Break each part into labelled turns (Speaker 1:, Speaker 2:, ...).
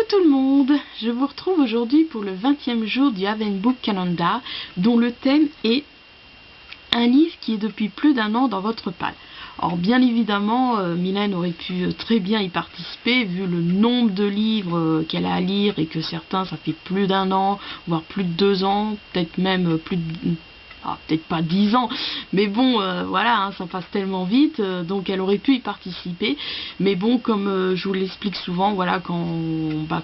Speaker 1: tout le monde, je vous retrouve aujourd'hui pour le 20e jour du Advent Book Calendar dont le thème est un livre qui est depuis plus d'un an dans votre palle. Alors bien évidemment, Mylène aurait pu très bien y participer vu le nombre de livres qu'elle a à lire et que certains ça fait plus d'un an, voire plus de 2 ans, peut-être même plus de... peut-être pas 10 ans, mais bon, voilà, hein, ça passe tellement vite, donc elle aurait pu y participer. Mais bon, comme je vous l'explique souvent, voilà, quand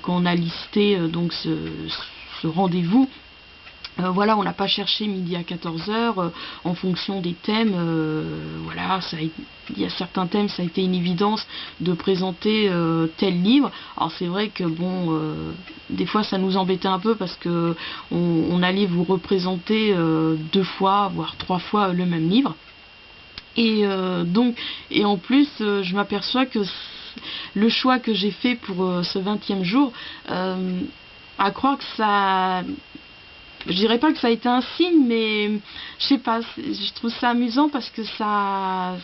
Speaker 1: on a listé donc ce rendez-vous, voilà, on n'a pas cherché midi à 14h en fonction des thèmes. Voilà, il y a certains thèmes, ça a été une évidence de présenter tel livre. Alors c'est vrai que bon, des fois ça nous embêtait un peu parce que on allait vous représenter 2 fois, voire 3 fois le même livre. Et et en plus, je m'aperçois que le choix que j'ai fait pour ce 20e jour, à croire que ça... Je dirais pas que ça a été un signe, mais je sais pas, je trouve ça amusant parce que ça a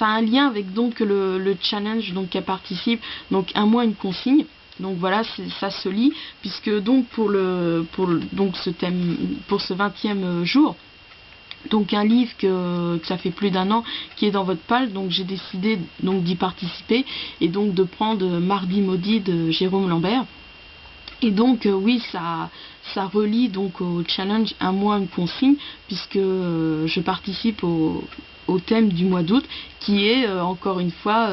Speaker 1: un lien avec donc le challenge donc qu'elle participe, donc un mois une consigne. Donc voilà, ça se lit puisque donc pour ce thème, pour ce 20e jour, donc un livre que ça fait plus d'un an qui est dans votre palle, donc j'ai décidé donc d'y participer et donc de prendre Mardi maudit de Jérôme Lambert. Et donc oui, ça relie donc au challenge un mois une consigne puisque je participe au thème du mois d'août qui est encore une fois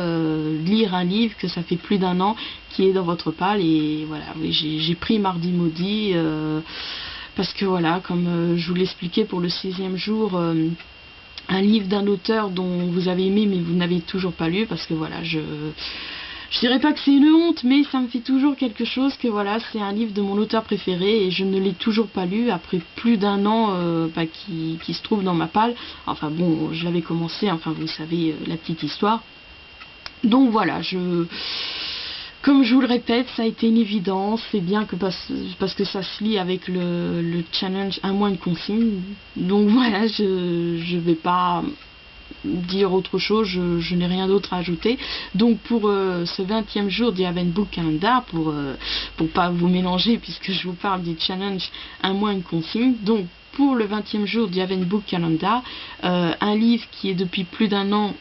Speaker 1: lire un livre que ça fait plus d'un an qui est dans votre palle. Et voilà, oui, j'ai pris Mardi maudit parce que voilà, comme je vous l'expliquais pour le 16e jour, un livre d'un auteur dont vous avez aimé mais vous n'avez toujours pas lu, parce que voilà, je dirais pas que c'est une honte, mais ça me fait toujours quelque chose que voilà, c'est un livre de mon auteur préféré et je ne l'ai toujours pas lu après plus d'un an qui se trouve dans ma palle. Enfin bon, je l'avais commencé, enfin vous savez la petite histoire. Donc voilà, comme je vous le répète, ça a été une évidence, c'est bien que parce que ça se lie avec le challenge un mois une consigne. Donc voilà, je vais pas dire autre chose, je n'ai rien d'autre à ajouter. Donc pour ce 20e jour du Advent Book Calendar, pour pas vous mélanger puisque je vous parle du challenge un mois une consigne, donc pour le 20e jour du Advent Book Calendar, un livre qui est depuis plus d'un an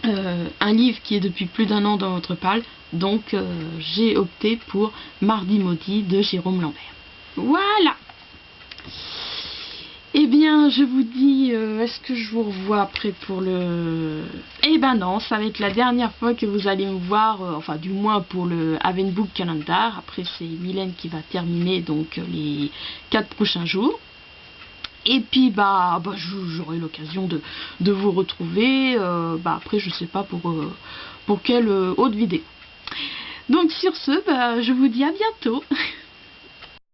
Speaker 1: dans votre palle, donc j'ai opté pour Mardi maudit de Jérôme Lambert. Voilà. Eh bien, je vous dis, est-ce que je vous revois après pour le... Eh ben non, ça va être la dernière fois que vous allez me voir, enfin du moins pour le Advent Book Calendar. Après, c'est Mylène qui va terminer donc les 4 prochains jours. Et puis, j'aurai l'occasion de vous retrouver, après, je sais pas pour quelle autre vidéo. Donc sur ce, je vous dis à bientôt.